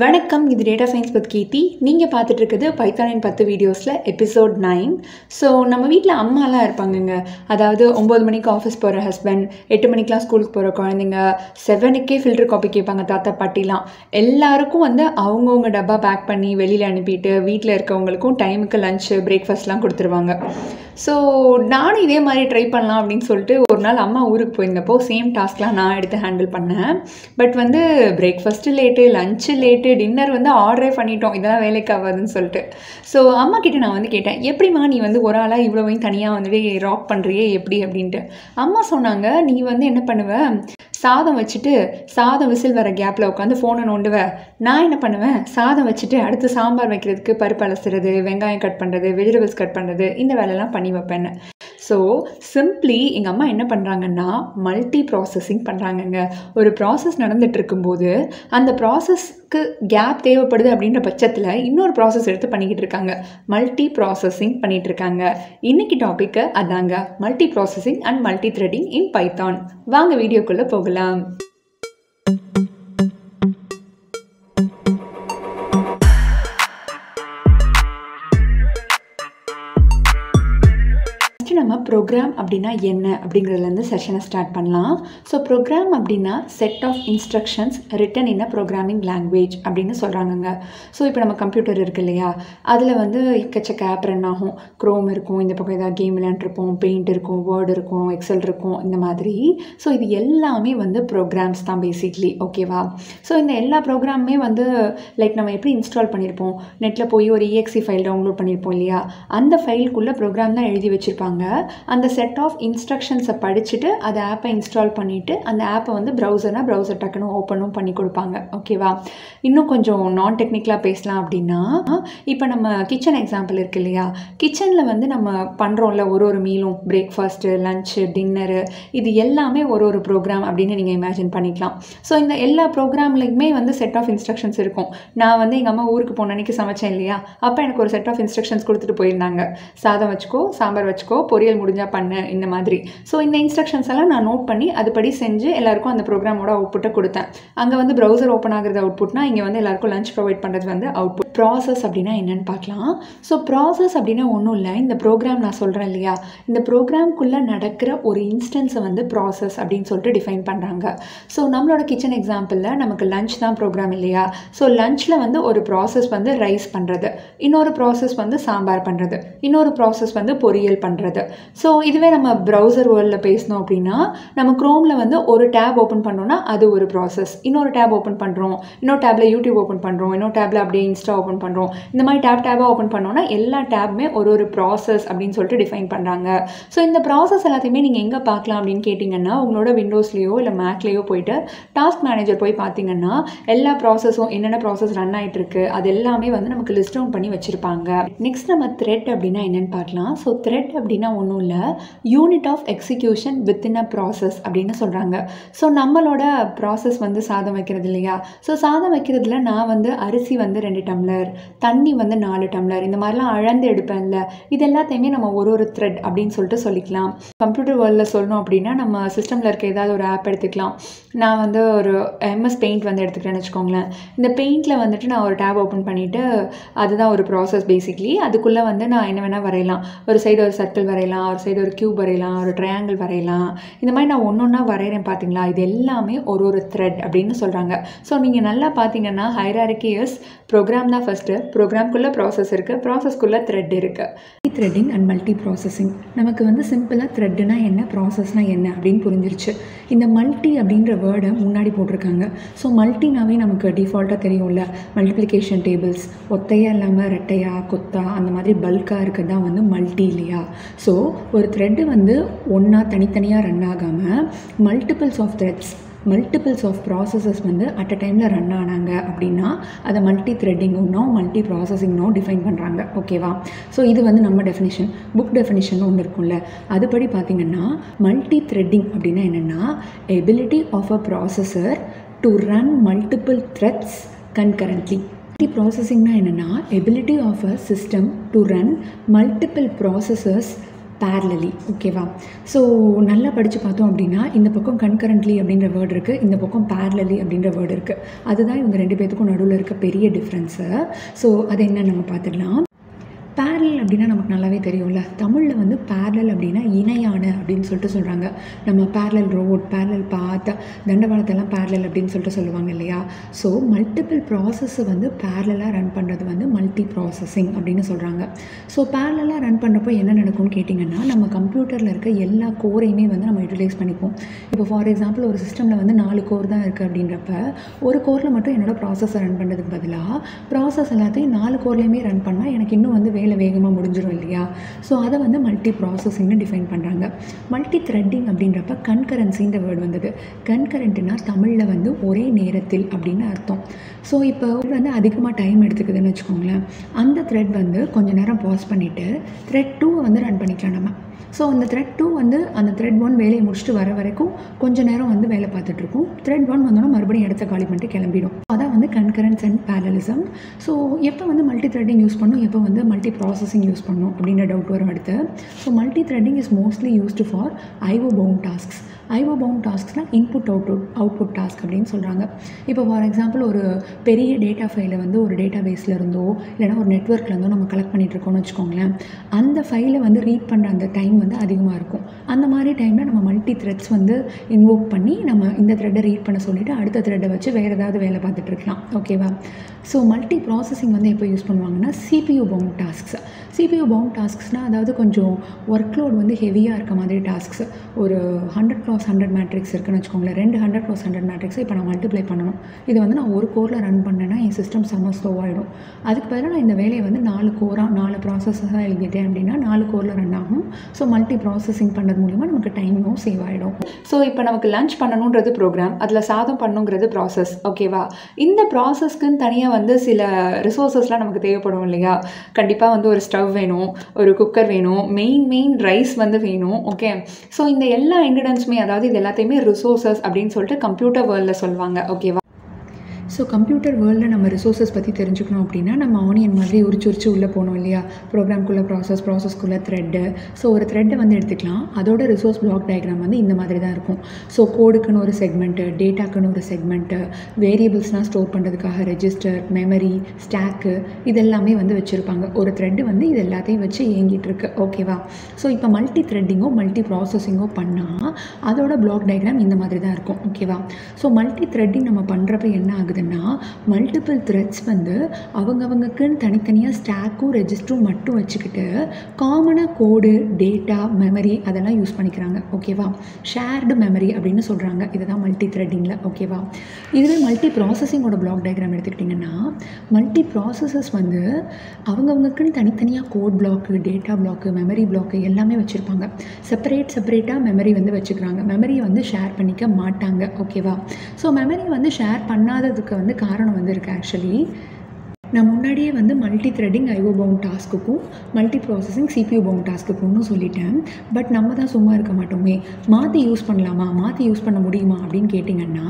வணக்கம், இது data science with கீர்த்தி. நீங்கள் பார்த்துட்டு இருக்குது பைத்தானின் 10 வீடியோஸில் எபிசோட் 9. ஸோ நம்ம வீட்டில் அம்மாலாம் இருப்பாங்கங்க. அதாவது 9 மணிக்கு ஆஃபீஸ் போகிற ஹஸ்பண்ட், 8 மணிக்கெலாம் ஸ்கூலுக்கு போகிற குழந்தைங்க, 7க்கே ஃபில்டர் காப்பி கேட்பாங்க தாத்தா பாட்டிலாம். எல்லாருக்கும் அவங்கவுங்க டப்பா பேக் பண்ணி வெளியில் அனுப்பிட்டு வீட்டில் இருக்கவங்களுக்கும் டைமுக்கு லஞ்சு பிரேக்ஃபாஸ்ட்லாம் கொடுத்துருவாங்க. ஸோ நானும் இதே மாதிரி ட்ரை பண்ணலாம் அப்படின்னு சொல்லிட்டு ஒரு நாள் அம்மா ஊருக்கு போயிருந்தப்போ சேம் டாஸ்க்லாம் நான் எடுத்து ஹேண்டில் பண்ணேன். But breakfast late, lunch late, dinner ஆர்டரே பண்ணிட்டோம், இதெல்லாம் வேலைக்கு ஆகாதுன்னு சொல்லிட்டு. ஸோ அம்மா கிட்டே நான் கேட்டேன், எப்படிம்மா நீ ஒரு ஆளாக இவ்வளோவையும் தனியாக ராக் பண்ணுறியே எப்படி அப்படின்ட்டு. அம்மா சொன்னாங்க, நீ என்ன பண்ணுவ, சாதம் வச்சுட்டு சாதம் விசில் வர கேப்பில் உட்காந்து ஃபோனை நோண்டுவேன். நான் என்ன பண்ணுவேன், சாதம் வச்சுட்டு அடுத்து சாம்பார் வைக்கிறதுக்கு பருப்பு அலசுறது, வெங்காயம் கட் பண்ணுறது, வெஜிடபிள்ஸ் கட் பண்ணுறது, இந்த வேலையெல்லாம் பண்ணி வைப்பேன். ஸோ சிம்பிளி எங்கள் அம்மா என்ன பண்ணுறாங்கன்னா, மல்டி ப்ராசஸிங் பண்ணுறாங்கங்க. ஒரு ப்ராசஸ் நடந்துட்டு இருக்கும்போது அந்த ப்ராசஸ்க்கு கேப் தேவைப்படுது அப்படின்ற பட்சத்தில் இன்னொரு ப்ராசஸ் எடுத்து பண்ணிக்கிட்டு இருக்காங்க. மல்டி ப்ராசஸிங் பண்ணிகிட்டு இருக்காங்க. இன்னைக்கு டாப்பிக்கு அதாங்க, multi processing and multi threading in Python. வாங்க வீடியோக்குள்ளே போகலாம். நம்ம ப்ரோக்ராம் அப்படின்னா என்ன அப்படிங்கிறதுலேருந்து செஷனை ஸ்டார்ட் பண்ணலாம். ஸோ ப்ரோக்ராம் அப்படின்னா set of instructions written in a programming language அப்படின்னு சொல்கிறாங்கங்க. ஸோ இப்போ நம்ம கம்ப்யூட்டர் இருக்குது இல்லையா, அதில் எக்கச்சக்க ஆப் ரன் ஆகும். க்ரோம் இருக்கும், இந்த பக்கம் ஏதாவது கேம் விளையாண்டுருப்போம், பெயிண்ட் இருக்கும், வேர்டு இருக்கும், எக்ஸல் இருக்கும், இந்த மாதிரி. ஸோ இது எல்லாமே ப்ரோக்ராம்ஸ் தான் பேசிக்லி, ஓகேவா. ஸோ இந்த எல்லா ப்ரோக்ராமுமே லைக் நம்ம எப்படி இன்ஸ்டால் பண்ணியிருப்போம், நெட்டில் போய் ஒரு EXE ஃபைல் டவுன்லோட் பண்ணியிருப்போம் இல்லையா, அந்த ஃபைலுக்குள்ளே ப்ரோக்ராம் தான் எழுதி வச்சுருப்பாங்க. அந்த செட் ஆஃப் இன்ஸ்ட்ரக்ஷன்ஸை படிச்சுட்டு அதை ஆப்பை இன்ஸ்டால் பண்ணிவிட்டு அந்த ஆப்பை ப்ரௌசர் டக்குன்னு ஓப்பனும் பண்ணி கொடுப்பாங்க, ஓகேவா. இன்னும் கொஞ்சம் நான் டெக்னிக்கலாக பேசலாம் அப்படின்னா, இப்போ நம்ம கிச்சன் எக்ஸாம்பிள் இருக்கு இல்லையா, கிச்சனில் நம்ம பண்ணுறோம்ல ஒரு மீலும், பிரேக்ஃபாஸ்ட்டு, லஞ்சு, டின்னரு, இது எல்லாமே ஒரு ப்ரோக்ராம் அப்படின்னு நீங்கள் இமேஜின் பண்ணிக்கலாம். ஸோ இந்த எல்லா ப்ரோக்ராம்லையுமே செட் ஆஃப் இன்ஸ்ட்ரக்ஷன்ஸ் இருக்கும். நான் எங்கள் அம்மா ஊருக்கு போன அன்றைக்கி சமைச்சேன் இல்லையா, அப்போ எனக்கு ஒரு செட் ஆஃப் இன்ஸ்ட்ரக்ஷன்ஸ் கொடுத்துட்டு போயிருந்தாங்க. சாதம் வச்சுக்கோ, சாம்பார் வச்சுக்கோ, பொரியல் முடிஞ்சால் பண்ணு, இந்த மாதிரி. ஸோ இந்த இன்ஸ்ட்ரக்ஷன்ஸ் எல்லாம் நான் நோட் பண்ணி அதுபடி செஞ்சு எல்லாருக்கும் அந்த ப்ரோக்ராமோட அவுட்புட்டை கொடுத்தேன். அங்கே ப்ரௌசர் ஓப்பன் ஆகிறது அவுட்புட்னா, இங்கே எல்லாருக்கும் லஞ்ச் ப்ரொவைட் பண்ணுறது அவுட்புட். ப்ராசஸ் அப்படின்னா என்னென்னு பார்க்கலாம். ஸோ ப்ராசஸ் அப்படின்னா ஒன்றும் இல்லை, இந்த ப்ரோக்ராம் நான் சொல்கிறேன் இல்லையா, இந்த ப்ரோக்ராம்குள்ளே நடக்கிற ஒரு இன்ஸ்டன்ஸை ப்ராசஸ் அப்படின்னு சொல்லிட்டு டிஃபைன் பண்ணுறாங்க. ஸோ நம்மளோட கிச்சன் எக்ஸாம்பிளில் நமக்கு லஞ்ச் தான் ப்ரோக்ராம் இல்லையா. ஸோ லஞ்சில் ஒரு ப்ராசஸ் ரைஸ் பண்ணுறது, இன்னொரு ப்ராசஸ் சாம்பார் பண்ணுறது, இன்னொரு ப்ராசஸ் பொரியல் பண்ணுறது. ஸோ இதுவே நம்ம ப்ரௌசர் வேர்ல்டில் பேசணும் அப்படின்னா, நம்ம க்ரோமில் ஒரு டேப் ஓப்பன் பண்ணோன்னா அது ஒரு ப்ராசஸ். இன்னொரு டேப் ஓப்பன் பண்ணுறோம், இன்னொரு டேப்பில் யூடியூப் ஓப்பன் பண்ணுறோம், இன்னொரு டேப்பில் அப்படியே இன்ஸ்டா ஓப்பன் பண்ணுறோம். இந்த மாதிரி டேப்பாக ஓப்பன் பண்ணோன்னா எல்லா டேப்புமே ஒரு ப்ராசஸ் அப்படின்னு சொல்லிட்டு டிஃபைன் பண்ணுறாங்க. ஸோ இந்த ப்ராசஸ் எல்லாத்தையுமே நீங்கள் எங்கே பார்க்கலாம் அப்படின்னு கேட்டிங்கன்னா, உங்களோட விண்டோஸ்லேயோ இல்லை மேக்லேயோ போயிட்டு டாஸ்க் மேனேஜர் போய் பார்த்தீங்கன்னா எல்லா ப்ராசஸும் என்னென்ன ப்ராசஸ் ரன் ஆகிட்டு இருக்கு அது எல்லாமே நமக்கு லிஸ்ட் டவுன் பண்ணி வச்சுருப்பாங்க. நெக்ஸ்ட் நம்ம த்ரெட் அப்படின்னா என்னென்னு பார்க்கலாம். ஸோ த்ரெட் அப்படின்னா ஒன்றும் இல்லை, unit of execution within a process அப்படின்னு சொல்கிறாங்க. ஸோ நம்மளோட ப்ராசஸ் சாதம் வைக்கிறது இல்லையா. ஸோ சாதம் வைக்கிறதுல நான் அரிசி 2 டம்ளர், தண்ணி 4 டம்ளர், இந்த மாதிரிலாம் அளந்து எடுப்பேன்ல, இது எல்லாத்தையுமே நம்ம ஒரு த்ரெட் அப்படின்னு சொல்லிட்டு சொல்லிக்கலாம். கம்ப்யூட்டர் வேர்ல்டில் சொல்லணும் அப்படின்னா, நம்ம சிஸ்டமில் இருக்க ஏதாவது ஒரு ஆப் எடுத்துக்கலாம். நான் ஒரு MS பெயிண்ட் எடுத்துக்கிறேன்னு வச்சுக்கோங்களேன். இந்த பெயிண்டில் நான் ஒரு டேப் ஓப்பன் பண்ணிவிட்டு, அதுதான் ஒரு ப்ராசஸ் பேசிக்லி. அதுக்குள்ளே நான் என்ன வேணால் வரையலாம். ஒரு சைடு ஒரு சர்க்கிள் வரையலாம், ஒரு சைடு ஒரு கியூப் வரையலாம், ஒரு ட்ரையாங்கிள் வரையலாம். இந்த மாதிரி நான் ஒன்றா வரைகிறேன் பார்த்தீங்களா, இது எல்லாமே ஒரு த்ரெட் அப்படின்னு சொல்கிறாங்க. ஸோ நீங்கள் நல்லா பார்த்தீங்கன்னா ஹைரார்கி இஸ் ப்ரோக்ராம் தான் ஃபஸ்ட்டு, ப்ரோக்ராம்குள்ளே ப்ராசஸ் இருக்குது, ப்ராசஸ்க்குள்ளே த்ரெட் இருக்குது. Threading and multi processing. நமக்கு சிம்பிளாக த்ரெட்னா என்ன, ப்ராசஸ்னால் என்ன அப்படின்னு புரிஞ்சிருச்சு. இந்த மல்டி அப்படின்ற வேர்டை முன்னாடி போட்டிருக்காங்க. ஸோ மல்டினாவே நமக்கு டிஃபால்ட்டாக தெரியும்ல, மல்டிப்ளிகேஷன் டேபிள்ஸ், ஒத்தையாக இல்லாமல் ரெட்டையா, கொத்தா, அந்த மாதிரி பல்காக இருக்கிறது தான் மல்டி இல்லையா. ஸோ ஒரு த்ரெட்டு ஒன்றா தனித்தனியாக ரன் ஆகாமல் multiples of threads, multiples of processes at a டைமில் ரன் ஆனாங்க அப்படின்னா அதை மல்டி த்ரெட்டிங்னோ மல்டி ப்ராசஸிங்னோ டிஃபைன் பண்ணுறாங்க, ஓகேவா. ஸோ இது நம்ம டெஃபினிஷன், புக் டெஃபினிஷன் ஒன்று இருக்கும்ல, அதுபடி பார்த்திங்கன்னா மல்டி த்ரெட்டிங் அப்படின்னா என்னென்னா, ability of a processor to run multiple threads concurrently. Multi ப்ராசஸிங்னா என்னென்னா, எபிலிட்டி ஆஃப் அ சிஸ்டம் டு ரன் மல்டிபிள் ப்ராசஸஸ் பேரலலி. ஓகேவா? ஸோ நல்லா படித்து பார்த்தோம் அப்படின்னா இந்த பக்கம் கன்கரண்ட்லி அப்படின்ற வேர்டு இருக்குது, இந்த பக்கம் பேரலலி அப்படின்ற வேர்டு இருக்குது. அதுதான் இவங்க 2 பேத்துக்கும் நடுவில் இருக்க பெரிய டிஃப்ரென்ஸு. ஸோ அது என்னன்னு நம்ம பார்த்துடலாம். பேரலல் அப்படின்னா நமக்கு நல்லாவே தெரியும்ல. தமிழில் வந்து பேரலல் அப்படின்னா இணையான அப்படின்னு சொல்கிறாங்க. நம்ம parallel road, parallel path, தண்டவாளத்தெல்லாம் parallel அப்படின்னு சொல்லுவாங்க இல்லையா. ஸோ மல்டிபிள் ப்ராசஸ்ஸை வந்து பேரலாக ரன் பண்ணுறது வந்து மல்டி ப்ராசஸிங் அப்படின்னு சொல்கிறாங்க. ஸோ பேரலாக ரன் பண்ணுறப்போ என்ன நடக்கும்னு கேட்டிங்கன்னா, நம்ம கம்ப்யூட்டரில் இருக்க எல்லா கோரையுமே வந்து நம்ம யூட்டிலைஸ் பண்ணிப்போம். இப்போ ஃபார் எக்ஸாம்பிள் ஒரு சிஸ்டமில் வந்து 4 கோர் தான் இருக்குது அப்படின்றப்ப, ஒரு கோரில் மட்டும் என்னோடய ப்ராசஸை ரன் பண்ணுறதுக்கு பதிலாக ப்ராசஸ் எல்லாத்தையும் 4 கோர்லேயுமே ரன் பண்ணால் எனக்கு இன்னும் வந்து வேலை வேகமாக முடிஞ்சிடும் இல்லையா. ஸோ அதை வந்து மல்டி ப்ராசஸிங்னு டிஃபைன் பண்ணுறாங்க. மல்டி த்ரெட்டிங் அப்படின்றப்ப கன்கரன்சின்ற வேர்டு வந்தது. கன்கரண்ட்னா தமிழில் வந்து ஒரே நேரத்தில் அப்படின்னு அர்த்தம். ஸோ இப்போ வந்து அதிகமாக டைம் எடுத்துக்குதுன்னு வச்சுக்கோங்களேன். அந்த த்ரெட் வந்து கொஞ்சம் நேரம் பாஸ் பண்ணிவிட்டு த்ரெட் 2 வந்து ரன் பண்ணிக்கலாம் நம்ம. ஸோ அந்த த்ரெட் 2 வந்து அந்த த்ரெட் 1 வேலையை முடிச்சுட்டு வர வரைக்கும் கொஞ்சம் நேரம் வந்து வேலை பார்த்துட்ருக்கும். த்ரெட் 1 வந்தோன்னா மறுபடியும் இடத்த காலி பண்ணிட்டு கிளம்பிடும். அதான் வந்து கன்கரன்ஸ் அண்ட் பேரலிசம். ஸோ எப்போ வந்து மல்டி த்ரெட்டிங் யூஸ் பண்ணணும், எப்போ வந்து மல்டி ப்ராசஸிங் யூஸ் பண்ணணும் அப்படின்ற டவுட் வரும் அடுத்து. So multi threading is mostly used for IO bound tasks. IO bound டாஸ்க்ஸ்னால் இன்புட் அவுட்புட் டாஸ்க் அப்படின்னு சொல்கிறாங்க. இப்போ ஃபார் எக்ஸாம்பிள் ஒரு பெரிய டேட்டா ஃபைலை வந்து ஒரு டேட்டா பேஸில் இருந்தோ இல்லைனா ஒரு நெட்வொர்க்கில் இருந்தோ நம்ம கலெக்ட் பண்ணிகிட்ருக்கோம்னு வச்சுக்கோங்களேன். அந்த ஃபைலை வந்து ரீட் பண்ணுற அந்த டைம் வந்து அதிகமாக இருக்கும். அந்த மாதிரி டைமில் நம்ம மல்டி த்ரெட்ஸ் வந்து இன்வோக் பண்ணி நம்ம இந்த த்ரெட்டை ரீட் பண்ண சொல்லிவிட்டு அடுத்த த்ரெட்டை வச்சு வேறு ஏதாவது வேலை பார்த்துட்ருக்கலாம். ஓகேவா? ஸோ மல்டி ப்ராசஸிங் வந்து எப்போ யூஸ் பண்ணுவாங்கன்னா CPU bound tasks. CPU bound டாஸ்க்ஸ்னால் அதாவது கொஞ்சம் ஒர்க் லோட் வந்து ஹெவியாக இருக்க மாதிரி டாஸ்க்ஸ். ஒரு 100x100 மேட்ரிக்ஸ் இருக்குன்னு வச்சுக்கோங்களேன். 2 100x100 மேட்ரிக்ஸை இப்போ நான் மல்டிப்ளை பண்ணணும். இதை வந்து நான் ஒரு கோரில் ரன் பண்ணேன்னா என் சிஸ்டம் செம்ம ஸ்லோவாகிடும். அதுக்கு பதிலாக நான் இந்த வேலையை வந்து 4 ப்ராசஸாக எழுதிட்டேன் அப்படின்னா 4 கோரில் ரன் ஆகும். ஸோ மல்டி ப்ராசஸிங் பண்ணுறது மூலிமா நமக்கு டைமும் சேவ் ஆகிடும். ஸோ இப்போ நமக்கு லஞ்ச் பண்ணணுன்றது ப்ரோக்ராம், அதில் சாதம் பண்ணணுங்கிறது ப்ராசஸ். ஓகேவா? இந்த ப்ராசஸ்க்குன்னு தனியாக வந்து சில ரிசோர்ஸஸ்லாம் நமக்கு தேவைப்படும் இல்லையா. கண்டிப்பாக வந்து ஒரு ஸ்டவ் வேணும், ஒரு குக்கர் வேணும், மெயின் ரைஸ் வந்து வேணும். ஓகே. ஸோ இந்த எல்லா இன்க்ரீடியன்ட்ஸுமே, அதாவது இது எல்லாத்தையுமே ரிசோர்ஸஸ் அப்படின்னு சொல்லிட்டு கம்ப்யூட்டர் வேர்ல்டில் சொல்லுவாங்க. ஓகேவா? ஸோ கம்ப்யூட்டர் வேர்ல்டில் நம்ம ரிசோர்ஸஸ் பற்றி தெரிஞ்சுக்கணும் அப்படின்னா நம்ம ஆனியன் மாதிரி உரிச்சு உள்ளே போகணும் இல்லையா. ப்ரோக்ராம்குள்ளே ப்ராசஸ்க்குள்ளே த்ரெட்டு. ஸோ ஒரு த்ரெட்டை வந்து எடுத்துக்கலாம். அதோட ரிசோர்ஸ் பிளாக் டயக்ராம் வந்து இந்த மாதிரி தான் இருக்கும். ஸோ கோடுக்குன்னு ஒரு செக்மெண்ட்டு, டேட்டாக்குன்னு ஒரு செக்மெண்ட்டு, வேரியபிள்ஸ்னால் ஸ்டோர் பண்ணுறதுக்காக ரெஜிஸ்டர், மெமரி, ஸ்டாக்கு, இதெல்லாமே வந்து வச்சுருப்பாங்க. ஒரு த்ரெட்டு வந்து இது எல்லாத்தையும் வச்சு இயங்கிட்டுருக்கு. ஓகேவா? ஸோ இப்போ மல்டி த்ரெட்டிங்கோ மல்டி ப்ராசஸிங்கோ பண்ணால் அதோட பிளாக் டயக்ராம் இந்த மாதிரி தான் இருக்கும். ஓகேவா? ஸோ மல்டி த்ரெட்டிங் நம்ம பண்ணுறப்ப என்ன ஆகுது, மல்டிபிள் த்ரெட்ஸ் வந்து அவங்கவுங்களுக்குன்னு தனித்தனியாக ஸ்டாக்கும் ரெஜிஸ்டரும் மட்டும் வச்சுக்கிட்டு காமனாக கோடு, டேட்டா, மெமரி அதெல்லாம் யூஸ் பண்ணிக்கிறாங்க. ஓகேவா? ஷேர்டு மெமரி அப்படின்னு சொல்கிறாங்க. இதுதான் மல்டி த்ரெட்டிங்கில். ஓகேவா? இதுவே மல்டி ப்ராசஸிங்கோட பிளாக் டயக்ராம் எடுத்துக்கிட்டிங்கன்னா மல்டி ப்ராசஸஸ் வந்து அவங்கவுங்களுக்குன்னு தனித்தனியாக code block, data block, memory block எல்லாமே வச்சுருப்பாங்க. செப்பரேட்டாக மெமரி வந்து வச்சுக்கிறாங்க. மெமரியை வந்து ஷேர் பண்ணிக்க மாட்டாங்க. ஓகேவா? ஸோ மெமரி வந்து ஷேர் பண்ணாததுக்கு வந்து காரணம் வந்து இருக்குது. ஆக்சுவலி நான் முன்னாடியே வந்து மல்டி த்ரெட்டிங் ஐஓ பவுண்ட் டாஸ்க்குக்கும் மல்டி ப்ராசஸிங் சிபியூ பவுண்ட் டாஸ்க்குக்கும்னு சொல்லிட்டேன். பட் நம்ம தான் சும்மா இருக்க மாட்டோமே, மாற்றி யூஸ் பண்ணலாமா, மாற்றி யூஸ் பண்ண முடியுமா அப்படின்னு கேட்டிங்கன்னா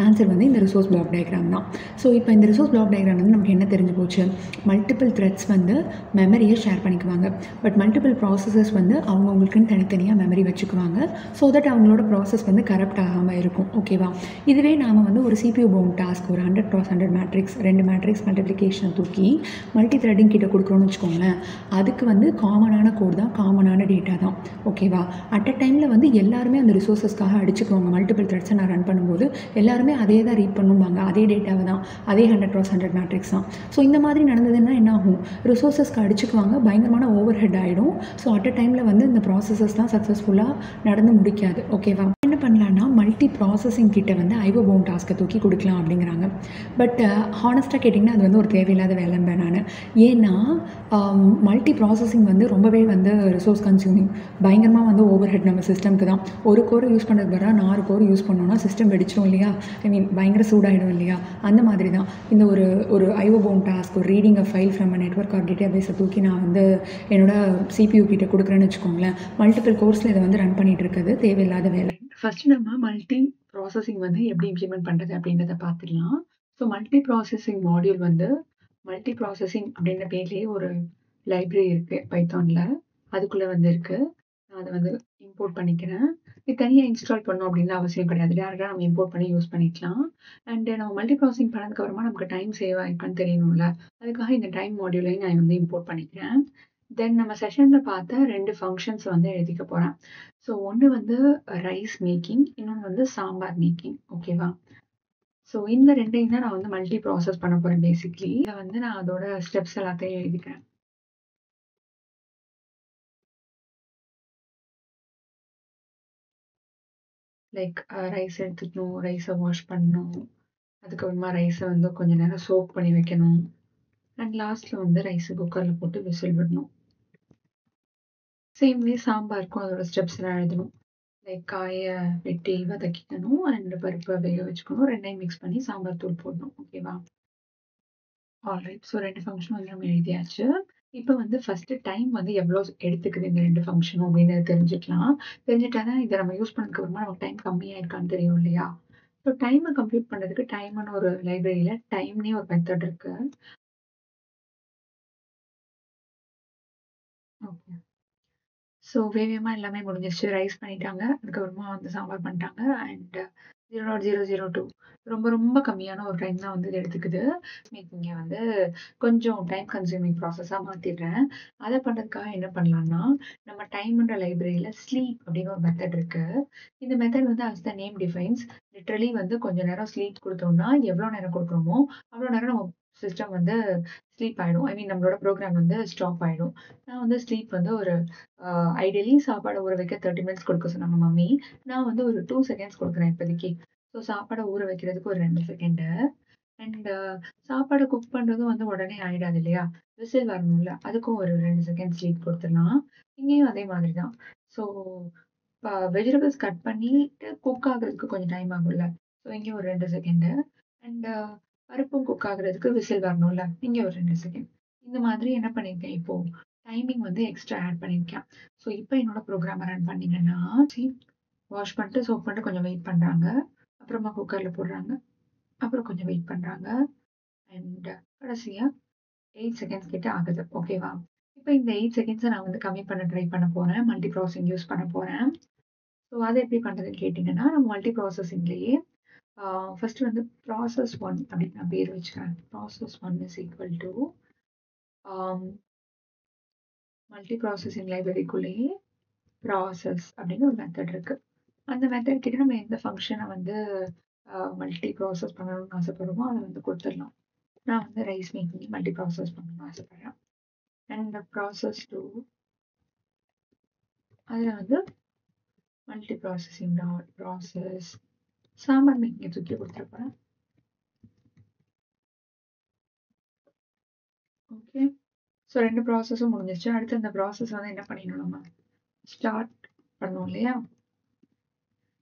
ஆன்சர் வந்து இந்த ரிசோர்ஸ் பிளாக் டயக்ராம் தான். ஸோ இப்போ இந்த ரிசோர்ஸ் பிளாக் டயக்ராம் வந்து நமக்கு என்ன தெரிஞ்சு போச்சு, மல்டிபிள் த்ரெட்ஸ் வந்து மெமரியை ஷேர் பண்ணிக்குவாங்க. பட் மல்டிபிள் ப்ராசஸஸ் வந்து அவங்கவுங்களுக்குன்னு தனித்தனியாக மெமரி வச்சுக்குவாங்க. ஸோ தட் அவங்களோட ப்ராசஸ் வந்து கரப்ட் ஆகாமல் இருக்கும். ஓகேவா? இதுவே நாம் வந்து ஒரு சிபியூ பவுண்ட் டாஸ்க், ஒரு 100x100 மேட்ரிக்ஸ், 2 மேட்ரிக்ஸ் மல்டிப்ளிகேஷன் தூக்கி மல்டி த்ரெட்டிங் கிட்ட கொடுக்குறோன்னு வச்சுக்கோங்களேன். அதுக்கு வந்து காமனான கோட் தான், காமனான டேட்டா தான். ஓகேவா? அட் அ டைமில் வந்து எல்லாருமே அந்த ரிசோர்ஸஸ்க்காக அடிச்சுக்குவாங்க. மல்டிபிள் த்ரெட்ஸை நான் ரன் பண்ணும்போது எல்லாருமே அதே தான் ரீட் பண்ணுவாங்க, அதே டேட்டாவை தான், அதே 100x100 மேட்ரிக்ஸ் தான். ஸோ இந்த மாதிரி நடந்ததுன்னா என்ன ஆகும், ரிசோர்ஸஸ்க்கு அடிச்சுக்குவாங்க, பயங்கரமான ஓவர் ஹெட் ஆகிடும். ஸோ அட் அ டைமில் வந்து இந்த ப்ராசஸஸ்லாம் சக்ஸஸ்ஃபுல்லாக நடந்து முடிக்காது. ஓகேவா? என்ன பண்ணலான்னா மல்டி ப்ராசஸிங் கிட்ட வந்து ஐஓ பவுண்ட் டாஸ்க்கை தூக்கி கொடுக்கலாம் அப்படிங்கிறாங்க. பட் ஹானஸ்ட்டாக கேட்டிங்கன்னா அது வந்து ஒரு தேவையில்லாத வேலைம்பேன் நான். ஏன்னா மல்டி ப்ராசஸிங் வந்து ரொம்பவே வந்து ரிசோர்ஸ் கன்சியூமிங், பயங்கரமாக வந்து ஓவர் ஹெட் நம்ம சிஸ்டம்க்கு தான். ஒரு கோரை யூஸ் பண்ணுறது வர 4 கோர் யூஸ் பண்ணோன்னா சிஸ்டம் வெடிச்சிடும் இல்லையா. பயங்கர சூடாகிடும் இல்லையா. அந்த மாதிரி தான் இந்த ஒரு ஐஓ பவுண்ட் டாஸ்க், ஒரு reading a file from a network or data பேஸை தூக்கி நான் வந்து என்னோட சிபியூ கிட்ட கொடுக்குறேன்னு வச்சுக்கோங்களேன். மல்டிபிள் கோர்ஸில் இதை வந்து ரன் பண்ணிகிட்டு இருக்கிறது தேவையில்லாத வேலை. ஃபஸ்ட்டு நம்ம மல்டி ப்ராசஸிங் வந்து எப்படி இம்ப்ளிமெண்ட் பண்ணுறது அப்படின்றத பார்த்துடலாம். ஸோ மல்டி ப்ராசஸிங் மாடியூல் வந்து மல்டி ப்ராசஸிங் அப்படின்ற பேர்லேயே ஒரு லைப்ரரி இருக்குது பைத்தானில், அதுக்குள்ளே வந்து இருக்குது. நான் அத வந்து இம்போர்ட் பண்ணிக்கிறேன். இது தனியா இன்ஸ்டால் பண்ணணும் அப்படின்னு அவசியம் கிடையாது. டைரக்ட்டா நம்ம இம்போர்ட் பண்ணி யூஸ் பண்ணிக்கலாம். அண்ட் நம்ம மல்டி ப்ராசஸிங் பண்ணதுக்கு அப்புறமா நமக்கு டைம் சேவ் ஆயிருக்கான்னு தெரியணும்ல. அதுக்காக இந்த டைம் மாடியூலையும் நான் வந்து இம்போர்ட் பண்ணிக்கிறேன். தென் நம்ம செஷன்ல பார்த்த 2 ஃபங்ஷன்ஸ் வந்து எழுதிக்க போறேன். ஸோ ஒண்ணு வந்து ரைஸ் மேக்கிங், இன்னொன்னு வந்து சாம்பார் மேக்கிங். ஓகேவா? ஸோ இந்த 2யும் தான் நான் வந்து மல்டி ப்ராசஸ் பண்ண போறேன் பேசிக்கலி. இத வந்து நான் அதோட ஸ்டெப்ஸ் எல்லாத்தையும் எழுதிக்கிறேன். லைக் ரைஸ் எடுத்துக்கணும், ரைஸ வாஷ் பண்ணணும். அதுக்கப்புறமா ரைஸ வந்து கொஞ்ச நேரம் சோக் பண்ணி வைக்கணும். அண்ட் லாஸ்ட்ல வந்து ரைஸ குக்கர்ல போட்டு விசில் விடணும். சேம் வே சாம்பாருக்கும் அதோட ஸ்டெப்ஸ் எல்லாம் எழுதணும். லைக் காய வெட்டி வதக்கிக்கணும் அண்ட் பருப்ப வேக வச்சுக்கணும். 2யும் மிக்ஸ் பண்ணி சாம்பார் தூள் போடணும். ஓகேவா? ஆல்ரைட். ஸோ 2 ஃபங்ஷன் வந்து நம்ம எழுதியாச்சு. இப்ப வந்து ஃபர்ஸ்ட் டைம் வந்து எவ்வளோ எடுத்துக்குது இந்த 2 ஃபங்ஷனும் அப்படின்னு தெரிஞ்சுக்கலாம். தெரிஞ்சுட்டா தான் இத நம்ம யூஸ் பண்ணதுக்கு அப்புறமா நமக்கு டைம் கம்மியா இருக்கான்னு தெரியும் இல்லையா? ஸோ டைம கம்ப்யூட் பண்றதுக்கு டைம்ன்னு ஒரு லைப்ரரியில டைம்னே ஒரு மெத்தட் இருக்கு. ஓகே. ஸோ வேகமா எல்லாமே முடிஞ்சிருச்சு. ரைஸ் பண்ணிட்டாங்க. அதுக்கப்புறமா வந்து சாம்பார் பண்ணிட்டாங்க. அண்ட் 0.002 ரொம்ப ரொம்ப கம்மியான ஒரு டைம் தான் வந்து இது எடுத்துக்குது. மேக்கிங்க வந்து கொஞ்சம் டைம் கன்சியூமிங் ப்ராசஸா மாத்திடுறேன். அத பண்றதுக்காக என்ன பண்ணலாம்னா, நம்ம டைம்ன்ற லைப்ரரியில ஸ்லீப் அப்படின்னு ஒரு மெத்தட் இருக்கு. இந்த மெத்தட் வந்து as the name defines literally வந்து கொஞ்ச நேரம் ஸ்லீப் குடுத்தோம்னா, எவ்வளோ நேரம் குடுக்குறோமோ, அவ்வளோ நேரம் நம்ம சிஸ்டம் வந்து ஸ்லீப் ஆயிடும். ஐ மீன் நம்மளோட ப்ரோகிராம் வந்து ஸ்டாப் ஆயிடும். நான் வந்து ஸ்லீப் வந்து ஒரு ஐடியலி சாப்பாட ஊற வைக்க 30 மினிட்ஸ் குடுக்க சொன்னாங்க மம்மி. நான் வந்து ஒரு 2 செகண்ட்ஸ் குடுக்குறேன் இப்போதைக்கு. ஸோ சாப்பாட ஊற வைக்கிறதுக்கு ஒரு 2 செகண்டு. அண்ட் சாப்பாடு குக் பண்றதும் வந்து உடனே ஆயிடாது இல்லையா? விசில் வரணும்ல. அதுக்கும் ஒரு 2 செகண்ட் ஸ்லீப் குடுத்துடலாம். இங்கேயும் அதே மாதிரி தான். ஸோ வெஜிடபிள்ஸ் கட் பண்ணிட்டு குக் ஆகுறதுக்கு கொஞ்சம் டைம் ஆகும்ல. ஸோ இங்க ஒரு 2 செகண்டு. அண்ட் பருப்பும் குக் ஆகுறதுக்கு விசில் வரணும்ல. இங்க ஒரு 2 செகண்ட். இந்த மாதிரி என்ன பண்ணியிருக்கேன் இப்போ, டைமிங் வந்து எக்ஸ்ட்ரா ஆட் பண்ணியிருக்கேன். ஸோ இப்போ என்னோட ப்ரோகிராம ரன் பண்ணீங்கன்னா, வாஷ் பண்ணிட்டு, சோக் பண்ணிட்டு கொஞ்சம் வெயிட் பண்றாங்க. அப்புறமா குக்கர்ல போடுறாங்க. அப்புறம் கொஞ்சம் வெயிட் பண்றாங்க. அண்ட் கடைசியா 8 செகண்ட்ஸ் கிட்ட ஆகுது. ஓகேவா? இப்ப இந்த 8 செகண்ட்ஸ நான் வந்து கம்மி பண்ண ட்ரை பண்ண போறேன். மல்டி ப்ராசஸிங் யூஸ் பண்ண போறேன். ஸோ அத எப்படி பண்றதுன்னு கேட்டீங்கன்னா, நம்ம மல்டி ப்ராசஸிங்லயே ஃபர்ஸ்ட் வந்து ப்ராசஸ் 1 அப்படின்னு நான் பேர் வச்சுக்கிறேன். Process 1 is equal to multi processing லைப்ரரிக்குள்ளேயே ப்ராசஸ் அப்படின்னு ஒரு மெத்தட் இருக்கு. அந்த மெத்தட் கிட்ட நம்ம எந்த ஃபங்ஷன வந்து மல்டி ப்ராசஸ் பண்ணணும்னு ஆசைப்படுறோமோ, அத வந்து குடுத்துடலாம். நான் வந்து ரைஸ் மேக்கிங் மல்டி ப்ராசஸ் பண்ணணும்னு ஆசைப்படுறேன். அண்ட் ப்ராசஸ் 2 அதுல வந்து மல்டி ப்ராசஸிங் டாட் ப்ராசஸ் சாம்பார் மேக்கிங்க தூக்கி குடுத்துற போறேன். ஓகே. ஸோ 2 ப்ராசஸும் முடிஞ்சிருச்சு. அடுத்து இந்த ப்ராசஸ் வந்து என்ன பண்ணிடணும் நம்ம ஸ்டார்ட் பண்ணோம் இல்லையா?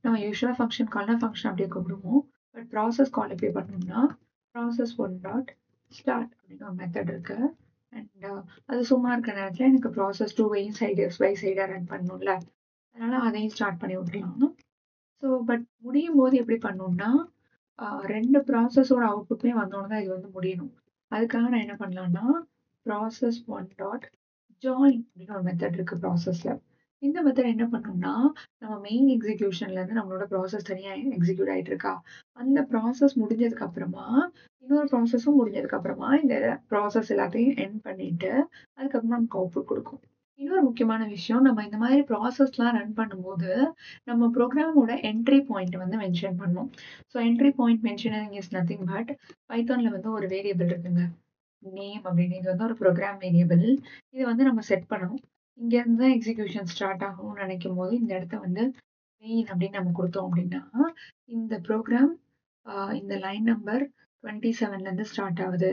நம்ம யூசுவலா ஃபங்ஷன் கால்னா ஃபங்ஷன் அப்படியே கூப்பிடுவோம். பட் ப்ராசஸ் கால் எப்படி பண்ணணும்னா, ப்ராசஸ் 1 டாட் ஸ்டார்ட் அப்படின்னு ஒரு மெத்தட் இருக்கு. அண்ட் அது சும்மா இருக்கிற நேரத்துல எனக்கு ப்ராசஸ் 2வையும் பை சைடா ரன் பண்ணணும்ல. அதனால அதையும் ஸ்டார்ட் பண்ணி விட்டுறலாம். ஸோ பட் முடியும்போது எப்படி பண்ணணும்னா, 2 ப்ராசஸோட அவுட்புட்டுமே வந்தோனே தான் இது வந்து முடியணும். அதுக்காக நான் என்ன பண்ணலாம்னா, ப்ராசஸ் 1 டாட் ஜாயின் அப்படின்னு ஒரு மெத்தட் இருக்கு ப்ராசஸ்ல. இந்த மெத்தட் என்ன பண்ணும்னா, நம்ம மெயின் எக்ஸிகியூஷன்ல இருந்து நம்மளோட ப்ராசஸ் தனியா எக்ஸிக்யூட் ஆயிட்டு இருக்கா, அந்த ப்ராசஸ் முடிஞ்சதுக்கு அப்புறமா, இன்னொரு ப்ராசஸும் முடிஞ்சதுக்கு அப்புறமா இந்த ப்ராசஸ் எல்லாத்தையும் எண்ட் பண்ணிட்டு, அதுக்கப்புறமா நமக்கு அவுட்புட் குடுக்கும். இன்னொரு முக்கியமான விஷயம், நம்ம இந்த மாதிரி ப்ராசஸ்லாம் ரன் பண்ணும்போது, நம்ம ப்ரோகிராமோட என்ட்ரி பாயிண்ட் வந்து மென்ஷன் பண்ணணும். So entry point mentioning is nothing but பைத்தான்ல வந்து ஒரு வேரியபிள் இருக்குங்க. நேம் அப்படின்னு இது வந்து ஒரு ப்ரோகிராம் வேரியபிள். இத வந்து நம்ம செட் பண்ணணும். இங்க இருந்து தான் எக்ஸிகியூஷன் ஸ்டார்ட் ஆகும்னு நினைக்கும்போது, இந்த இடத்த வந்து மெயின் அப்படின்னு நம்ம குடுத்தோம் அப்படின்னா, இந்த ப்ரோகிராம் இந்த லைன் நம்பர் 27ல இருந்து ஸ்டார்ட் ஆகுது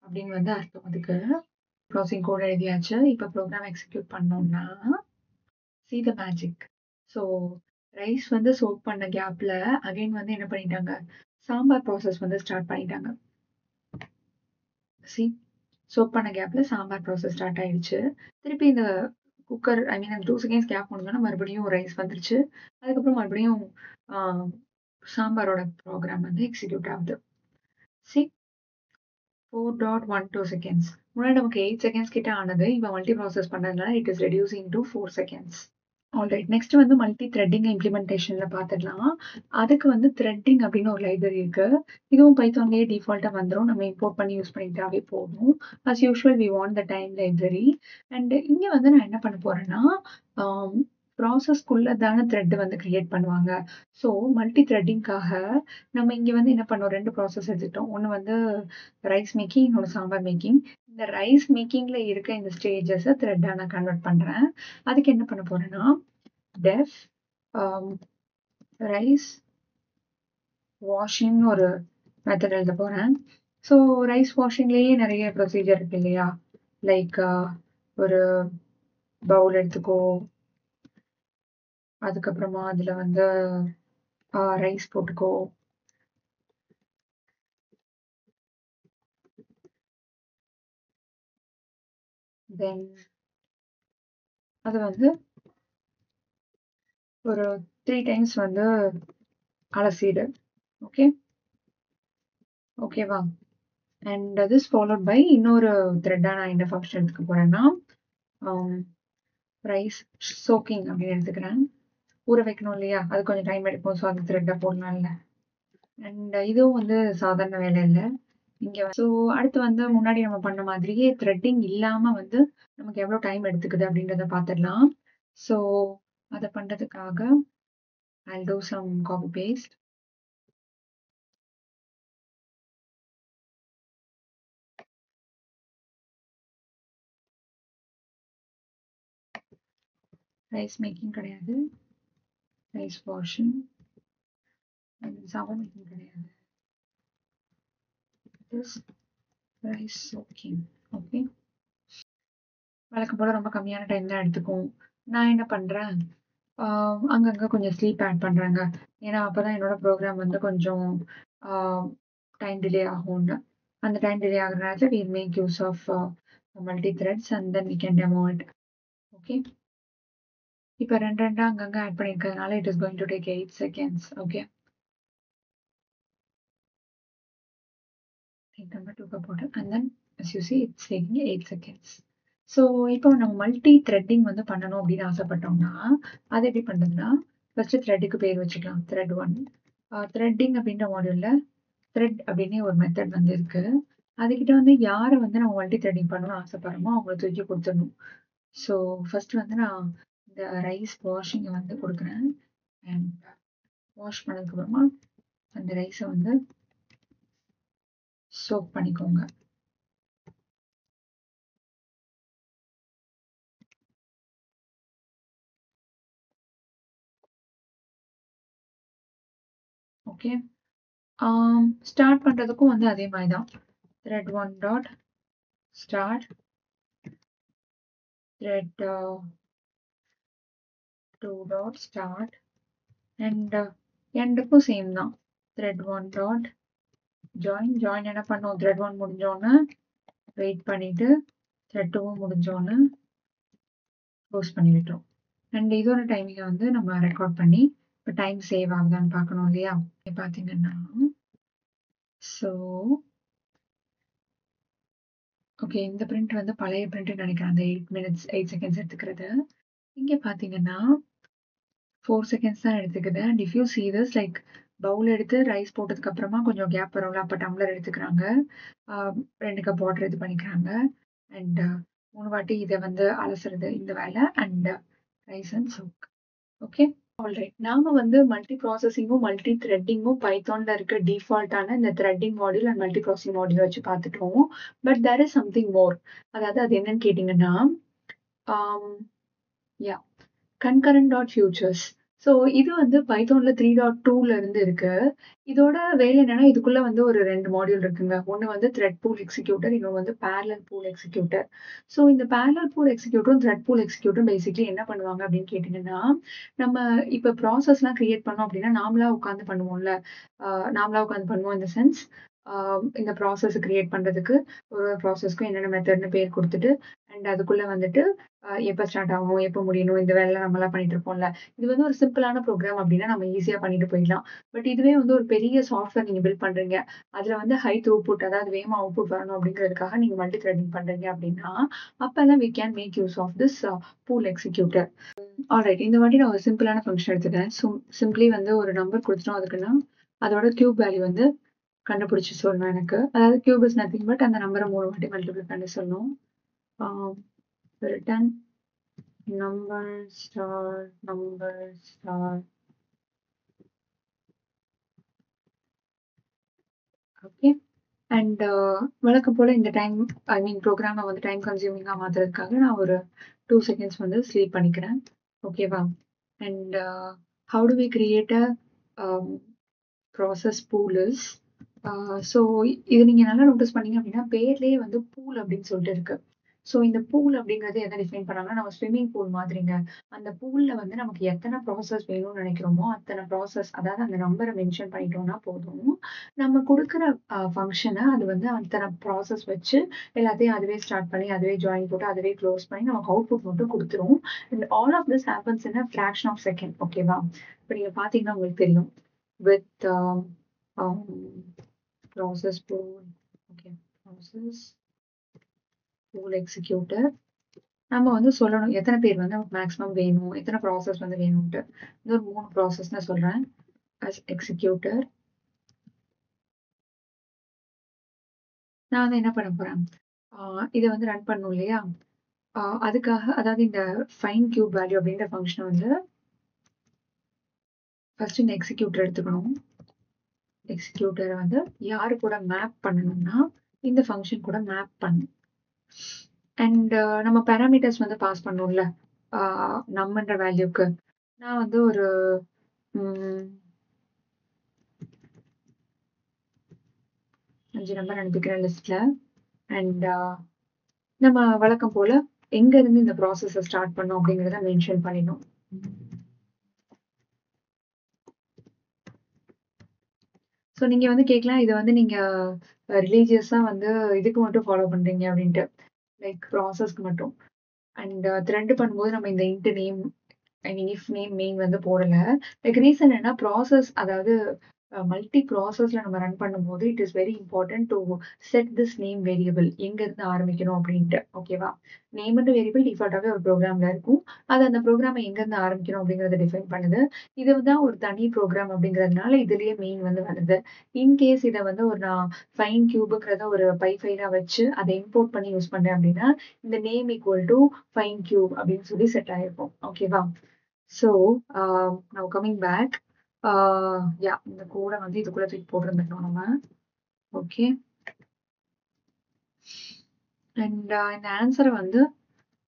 அப்படின்னு வந்து அர்த்தம் அதுக்கு. ப்ராசஸிங் கோட் எழுதியாச்சு. இப்ப ப்ரோகிராம் எக்ஸிக்யூட் பண்ணோம்னா, see the magic. So rice வந்து சோக் பண்ண கேப்ல அகைன் வந்து என்ன பண்ணிட்டாங்க, சாம்பார் ப்ராசஸ் வந்து ஸ்டார்ட் பண்ணிட்டாங்க. சி சோக் பண்ண கேப்ல சாம்பார் ப்ராசஸ் ஸ்டார்ட் ஆயிடுச்சு. திருப்பி இந்த குக்கர் ஐ மீன் அந்த 2 செகண்ட்ஸ் கேப் முடிஞ்சோனே மறுபடியும் ரைஸ் வந்துருச்சு. அதுக்கப்புறம் மறுபடியும் ஆ சாம்பாரோட ப்ரோகிராம் வந்து எக்ஸிக்யூட் ஆகுது. See 4.12 seconds. முன்னாடி நமக்கு 8 செகண்ட்ஸ் கிட்ட ஆனது. இப்ப மல்டி ப்ராசஸ் பண்ணதுனால it is reducing to 4 seconds. Alright. Next வந்து மல்டி த்ரெட்டிங் இம்ப்ளிமெண்டேஷன்ல பார்த்துடலாம். அதுக்கு வந்து த்ரெட்டிங் அப்படின்னு ஒரு லைப்ரரி இருக்கு. இதுவும் பைத்தான்லயே டிஃபால்ட்டா வந்துரும். நம்ம இம்போர்ட் பண்ணி யூஸ் பண்ணிக்கிட்டாவே போதும். As usual we want the time library. And இங்க வந்து நான் என்ன பண்ண போறேன்னா, ப்ராசஸ்க்குள்ள தானே த்ரெட் வந்து கிரியேட் பண்ணுவாங்க. ஸோ மல்டி த்ரெட்டிங்காக நம்ம இங்க வந்து என்ன பண்ணோம், 2 ப்ராசஸ் எடுத்துக்கிட்டோம். ஒண்ணு வந்து ரைஸ் மேக்கிங், இன்னொன்னு சாம்பார் மேக்கிங். இந்த ரைஸ் மேக்கிங்ல இருக்க இந்த ஸ்டேஜஸ த்ரெட்டா நான் கன்வெர்ட் பண்றேன். அதுக்கு என்ன பண்ண போறேன்னா, டெஃப் ரைஸ் வாஷிங்னு ஒரு மெத்தட் எழுத போறேன். ஸோ ரைஸ் வாஷிங்லேயே நிறைய ப்ரொசீஜர் இருக்கு இல்லையா? லைக் ஒரு பவுல் எடுத்துக்கோ, அதுக்கப்புறமா அதுல வந்து ரைஸ் போட்டுக்கோ, தென் அது வந்து ஒரு 3 டைம்ஸ் வந்து அலசிடு. ஓகே, ஓகேவா? அண்ட் திஸ் ஃபாலோட் பை இன்னொரு த்ரெட்டா நான் என்ன ஃபங்க்ஷன் எடுத்துக்க போறேன்னா, ரைஸ் சோக்கிங் அப்படின்னு எடுத்துக்கிறேன். ஊற வைக்கணும் இல்லையா? அது கொஞ்சம் டைம் எடுக்கும். ஸோ அந்த த்ரெட்டை போடலாம்ல. அண்ட் இதுவும் வந்து சாதாரண வேலை இல்லை இங்க. ஸோ அடுத்து வந்து முன்னாடி நம்ம பண்ண மாதிரியே த்ரெட்டிங் இல்லாம வந்து நமக்கு எவ்வளவு டைம் எடுத்துக்குது அப்படின்றத பார்த்துடலாம். ஸோ அதை பண்றதுக்காக I'll do some copy paste. Rice making கிடையாது, ரைஸ் வாஷிங், சாம்பார் மேக்கிங் கிடையாது, திஸ் ரைஸ் சோக்கிங். ஓகே, வழக்கம் போல ரொம்ப கம்மியான டைம் தான் எடுத்துக்கும். நான் என்ன பண்றேன், அங்கங்க கொஞ்சம் ஸ்லீப் ஆட் பண்றாங்க. ஏன்னா அப்பதான் என்னோட ப்ரோக்ராம் வந்து கொஞ்சம் டைம் டிலே ஆகும்னு. அந்த டைம் டிலே ஆகுறதுனால we make use of multi threads and then we can demo it. Okay, இப்போ ரெண்டா அங்கங்க ஆட் பண்ணிருக்கிறதுனால it is going to take 8 seconds. Okay, number 2 போட்டு and then as you see it's taking 8 seconds. So இப்போ நம்ம multi threading வந்து பண்ணணும் அப்படின்னு ஆசைப்பட்டோம்னா அது எப்படி பண்றதுன்னா, ஃபர்ஸ்ட் த்ரெட்டுக்கு பேர் வச்சுக்கலாம். த்ரெட் 1 த்ரெட்டிங் அப்படின்ற மாடியூல்ல த்ரெட் அப்படின்னே ஒரு மெத்தட் வந்து இருக்கு. அதுகிட்ட வந்து யாரை வந்து நம்ம மல்டி த்ரெட்டிங் பண்ணணும்னு ஆசைப்படுறோமோ அவங்களை தூக்கி கொடுத்துடணும். ஸோ ஃபர்ஸ்ட் வந்து நான் இந்த ரைஸ் வாஷிங்கை வந்து கொடுக்குறேன். அண்ட் வாஷ் பண்ணதுக்கு அப்புறமா அந்த ரைஸை வந்து சோக் பண்ணிக்கோங்க. ஓகே, ஸ்டார்ட் பண்றதுக்கும் வந்து அதே மாதிரி தான். Thread 1 dot start, thread 2 dot start and எண்டுக்கும் சேம் தான். Thread 1 dot join. ஜாயின் என்ன பண்ணும், த்ரெட் 1 முடிஞ்சோன்னு வெயிட் பண்ணிட்டு த்ரெட் 2 முடிஞ்சோன்னு க்ளோஸ் பண்ணி விட்டுரும். அண்ட் இதோட டைமிங்கை வந்து நம்ம ரெக்கார்ட் பண்ணி இப்போ டைம் சேவ் ஆகுதான்னு பார்க்கணும் இல்லையா? பார்த்தீங்கன்னா ஸோ ஓகே, இந்த பிரிண்ட் வந்து பழைய பிரிண்ட் நினைக்கிறேன், அந்த 8 minutes 8 seconds எடுத்துக்கிறது. இங்க பார்த்தீங்கன்னா 4 seconds தான் எடுத்துக்குது. And if you see this like bowl எடுத்து ரைஸ் போட்டதுக்கு அப்புறமா கொஞ்சம் கேப் வரும்ல, அப்போ டம்ளர் எடுத்துக்கிறாங்க, 2 கப் வாட்டர் இது பண்ணிக்கிறாங்க அண்ட் 3 வாட்டி இதை வந்து அலசுறது இந்த வேலை and rice and soak. Okay, alright. நாம வந்து மல்டி ப்ராசஸிங்கும் மல்டி த்ரெட்டிங்கும் பைத்தான்ல இருக்க டிஃபால்ட்டான இந்த threading module and multi processing module வச்சு பார்த்துட்டோம். But there is something more. அதாவது அது என்னன்னு கேட்டிங்கன்னா, yeah concurrent dot futures. So இது வந்து பைத்தான்ல 3.2ல இருந்து இருக்கு. இதோட வேலை என்னன்னா, இதுக்குள்ள வந்து ஒரு 2 மாடியூல் இருக்குங்க. ஒன்று வந்து த்ரெட் பூல் எக்ஸிக்யூட்டர், இன்னொன்று வந்து பேரலல் பூல் எக்ஸிக்யூட்டர். ஸோ இந்த பேரலல் பூல் எக்ஸிக்யூட்டரும் த்ரெட் பூல் எக்ஸிக்யூட்டரும் பேசிக்லி என்ன பண்ணுவாங்க அப்படின்னு கேட்டிங்கன்னா, நம்ம இப்போ ப்ராசஸ்லாம் கிரியேட் பண்ணோம் அப்படின்னா நாமளா உட்காந்து பண்ணுவோம்ல, நாமளா உட்காந்து பண்ணுவோம். இந்த சென்ஸ் இந்த ப்ராசஸ் கிரியேட் பண்றதுக்கு ஒரு ப்ராசஸ்க்கும் என்னென்ன மெத்தட்னு பேர் கொடுத்துட்டு அண்ட் அதுக்குள்ள வந்துட்டு எப்போ ஸ்டார்ட் ஆகும், எப்போ முடியணும், இந்த வேலை நம்மளாம் பண்ணிட்டு இருப்போம்ல. இது வந்து ஒரு சிம்பிளான ப்ரோக்ராம் அப்படின்னா நம்ம ஈஸியா பண்ணிட்டு போயிடலாம். பட் இதுவே வந்து ஒரு பெரிய சாஃப்ட்வேர் நீங்க பில்ட் பண்றீங்க, அதுல வந்து ஹை த்ரூபுட், அதாவது வேகமா அவுட்புட் வரணும் அப்படிங்கிறதுக்காக நீங்க மல்டி த்ரெடிங் பண்றீங்க அப்படின்னா அப்பெல்லாம் we can make use of this pool executor. Alright. இந்த வாட்டி நான் ஒரு சிம்பிளான ஃபங்ஷன் எடுத்துக்கிறேன். சிம்பிளி வந்து ஒரு நம்பர் குடுத்துட்டோம் அதுக்குன்னா, அதோட கியூப் வேல்யூ வந்து கண்டுபிடிச்சு சொல்லணும் எனக்கு. அதாவது கியூப் இஸ் நத்திங் பட் அந்த நம்பர 3 வாட்டி மல்டிப்ளை பண்ணி சொல்லணும். Return number star okay. And வழக்கம் போல இந்த டைம் ப்ரோக்ராம வந்து டைம் கன்சியூமிங்கா மாத்துறதுக்காக நான் ஒரு 2 செகண்ட்ஸ் வந்து ஸ்லீப் பண்ணிக்கிறேன். ஓகேவா? And how do we create a process pool is so இது நீங்க நல்லா நோட்டீஸ் பண்ணீங்க அப்படின்னா, பேர்லயே வந்து பூல் அப்படின்னு சொல்லிட்டு இருக்கு. ஸோ இந்த பூல் அப்படிங்கிறது எத டிஃபைன் பண்ணாங்கன்னா, நம்ம ஸ்விம்மிங் பூல் மாதிரிங்க. அந்த பூல்ல வந்து நமக்கு எத்தன ப்ராசஸ் வேணும்னு நினைக்கிறோமோ, அத்தன ப்ராசஸ் அதாவது அந்த நம்பர மென்ஷன் பண்ணிட்டோம்னா போதும். நம்ம குடுக்குற ஃபங்ஷன அது வந்து அத்தன ப்ராசஸ் வச்சு எல்லாத்தையும் அதுவே ஸ்டார்ட் பண்ணி, அதுவே ஜாயின் போட்டு, அதுவே க்ளோஸ் பண்ணி நமக்கு அவுட்புட் மட்டும் குடுத்துரும். And all of this happens in a fraction of second. ஓகேவா? இப்ப நீங்க பார்த்தீங்கன்னா உங்களுக்கு தெரியும். With process pool. Okay, process pool executor. நம்ம வந்து சொல்லணும் எத்தனை பேர் வந்து நமக்கு மேக்ஸிமம் வேணும், எத்தனை ப்ராசஸ் வந்து வேணும்ட்டு. இது ஒரு 3 ப்ராசஸ் நான் சொல்றேன். as executor நான் வந்து என்ன பண்ண போறேன், இதை வந்து ரன் பண்ணும் இல்லையா, அதுக்காக அதாவது இந்த ஃபைன் கியூப் வேல்யூ அப்படின்ற ஃபங்க்ஷனை வந்து ஃபர்ஸ்ட் இந்த எக்ஸிக்யூட்டர் எடுத்துக்கணும். எக்ஸிக்யூட்டரை வந்து யாரு கூட மேப் பண்ணணும்னா இந்த ஃபங்க்ஷன் கூட மேப் பண்ணணும். அண்ட் நம்ம பேராமீட்டர்ஸ் வந்து பாஸ் பண்ணோம்ல நம்மன்ற வேல்யூக்கு. நான் வந்து ஒரு 5 நம்பர் அனுப்பிக்கிறேன் லிஸ்ட்ல. அண்ட் நம்ம வழக்கம் போல எங்க இருந்து இந்த ப்ராசஸை ஸ்டார்ட் பண்ணோம் அப்படிங்கிறத மென்ஷன் பண்ணிடணும். ஸோ நீங்க வந்து கேட்கலாம், இதை வந்து நீங்க ரிலீஜியஸா வந்து இதுக்கு மட்டும் ஃபாலோ பண்றீங்க அப்படின்ட்டு, லைக் ப்ராசஸ்க்கு மட்டும். அண்ட் த்ரெட் பண்ணும்போது நம்ம இந்த int name if name main வந்து போடல. லைக் ரீசன் என்ன, ப்ராசஸ் அதாவது மல்டி ப்ராசஸ்ல நம்ம ரன் பண்ணும்போது it is very important to set this name variable எங்க இருந்து ஆரம்பிக்கணும் அப்படின்ட்டு. ஓகேவா? நேம்ன்ற வேரியபிள் டிஃபால்ட்டாவே ஒரு ப்ரோக்ராம்ல இருக்கும். அது அந்த ப்ரோக்ராமை எங்க இருந்து ஆரம்பிக்கணும் அப்படிங்கறத டிஃபைன் பண்ணுது. இது தான் ஒரு தனி ப்ரோக்ராம் அப்படிங்கிறதுனால இதுலயே மெயின் வந்து வருது. இன்கேஸ் இதை வந்து ஒரு நான் ஃபைன் கியூபுங்கிறத ஒரு பை ஃபைலா வச்சு அதை இம்போர்ட் பண்ணி யூஸ் பண்ணேன் அப்படின்னா இந்த name equal to fine cube அப்படின்னு சொல்லி செட் ஆயிருக்கும். ஓகேவா? ஸோ now coming back, இந்த கோடை வந்து இதுக்குள்ள தூக்கி போட்டுருந்துட்டோம் நம்ம. ஓகே. அண்ட் இந்த ஆன்சரை வந்து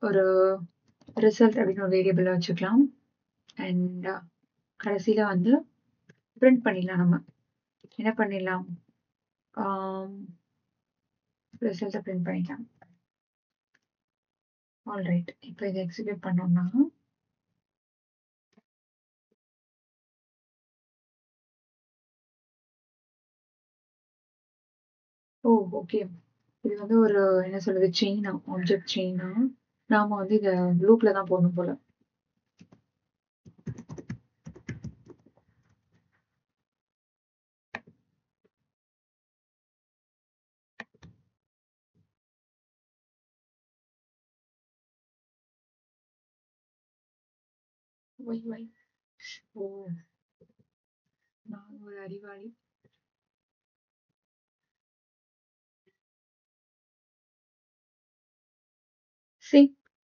ஒரு ரிசல்ட் அப்படின்னு ஒரு வேரியபிள் வச்சுக்கலாம். அண்ட் கடைசியில வந்து பிரிண்ட் பண்ணிடலாம். நம்ம என்ன பண்ணிடலாம், ரிசல்ட்டை பிரிண்ட் பண்ணிக்கலாம். ஆல்ரைட். இப்போ இதை எக்ஸிக்யூட் பண்ணோம்னா ஓகே. இது வந்து ஒரு என்ன சொல்றது செயினா, ஆப்ஜெக்ட் செயினா. நாம வந்து இதை லூப்ல தான் போடணும் போல. நான் ஒரு அறிவாளி.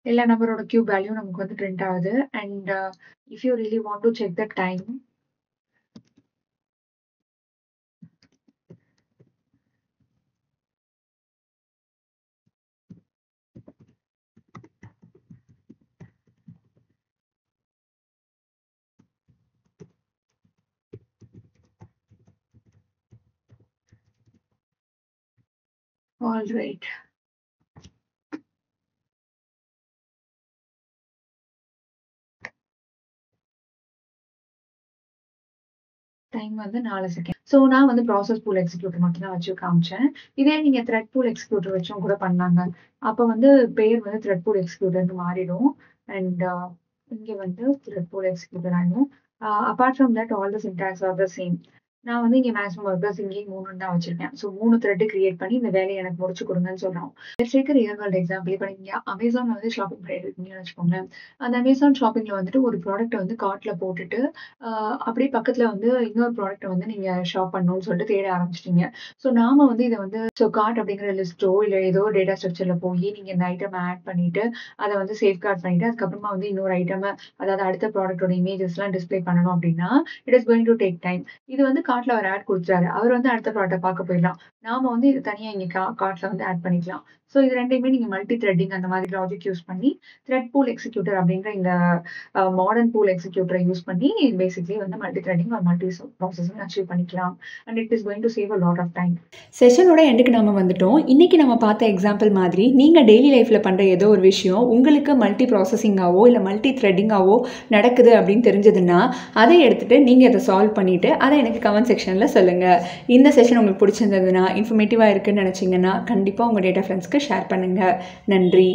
எல்லா நம்பரோட கியூப் வேல்யூ நமக்கு வந்து பிரிண்ட் ஆகுது. And if you really want to check the time, all right. Time வந்து 4 செகண்ட். ஸோ நான் வந்து ப்ராசஸ் பூல் எக்ஸிக்யூட்டர் மட்டும் தான் வச்சு காமிச்சேன். இதே நீங்க த்ரெட் பூல் எக்ஸிக்யூட்டர் வச்சும் கூட பண்ணாங்க. அப்போ வந்து பேர் வந்து த்ரெட் பூல் எக்ஸிக்யூட்டர்னு மாறிடும். அண்ட் இங்க வந்து த்ரெட் பூல் எக்ஸிக்யூட்டர் ஆயிடும். Apart from that all the syntax R the same. நான் வந்து இங்க மேக்ஸிமம் ஒர்க்கர்ஸ் இங்கேயும் 3 தான் வச்சிருக்கேன். ஸோ 3 த்ரெட் கிரியேட் பண்ணி இந்த வேலைய எனக்கு முடிச்சு குடுங்கன்னு சொல்றோம். Let's take a real world example. இப்ப நீங்க Amazonல வந்து ஷாப்பிங் பண்ணிருக்கீங்கன்னு வச்சுக்கோங்களேன். அந்த Amazon ஷாப்பிங்ல வந்துட்டு ஒரு ப்ராடக்ட்ட வந்து கார்ட்ல போட்டுட்டு, அ அப்படியே பக்கத்துல வந்து இன்னொரு ப்ராடக்ட்ட வந்து நீங்க ஷாப் பண்ணணும்னு சொல்லிட்டு தேட ஆரம்பிச்சுட்டீங்க. ஸோ நாம வந்து இத வந்து கார்ட் அப்படிங்கிற லிஸ்ட்டோ, இல்ல ஏதோ டேட்டா ஸ்ட்ரக்சர்ல போயி நீங்க இந்த ஐட்டம ஆட் பண்ணிட்டு, அத வந்து சேஃப்கார்ட் பண்ணிட்டு, அதுக்கப்புறமா வந்து இன்னொரு ஐட்டம அதாவது அடுத்த ப்ராடக்ட்டோட இமேஜஸ்லாம் டிஸ்ப்ளே பண்ணணும் அப்படின்னா, it is going to take time. இது வந்து கார்ட்ல ஒரு ஆட் குடுத்துட்டாரு. அவர் வந்து அடுத்த ப்ராடக்ட்ட பார்க்க போயிடலாம். நாம வந்து இது தனியா இங்க கார்ட்ல வந்து ஆட் பண்ணிக்கலாம். ஸோ இது 2யுமே நீங்க மல்டி த்ரெட்டிங் அந்த மாதிரி லாஜிக் யூஸ் பண்ணி, த்ரெட் பூல் எக்ஸிக்யூட்டர் அப்படின்ற இந்த மாடர்ன் பூல் எக்ஸிக்யூட்டர யூஸ் பண்ணி பேசிக்கலி வந்து multi threading or multi processing achieve பண்ணிக்கலாம். And it is going to save a lot of time. செஷனோட எண்டுக்கு நம்ம வந்துட்டோம். இன்னைக்கு நம்ம பார்த்த எக்ஸாம்பிள் மாதிரி நீங்க டெய்லி லைஃப்ல பண்ற ஏதோ ஒரு விஷயம் உங்களுக்கு மல்டி ப்ராசஸிங்காவோ இல்ல மல்டி த்ரெட்டிங்காவோ நடக்குது அப்படின்னு தெரிஞ்சதுன்னா, அதை எடுத்துட்டு நீங்க அத சால்வ் பண்ணிட்டு அதை எனக்கு கமெண்ட் செக்ஷன்ல சொல்லுங்க. இந்த செஷன் உங்களுக்கு பிடிச்சிருந்ததுன்னா, இன்ஃபர்மேட்டிவா இருக்குன்னு நினைச்சீங்கன்னா, கண்டிப்பா உங்க டேட்டா ஃப்ரெண்ட்ஸ்க்கு ஷேர் பண்ணுங்க. நன்றி.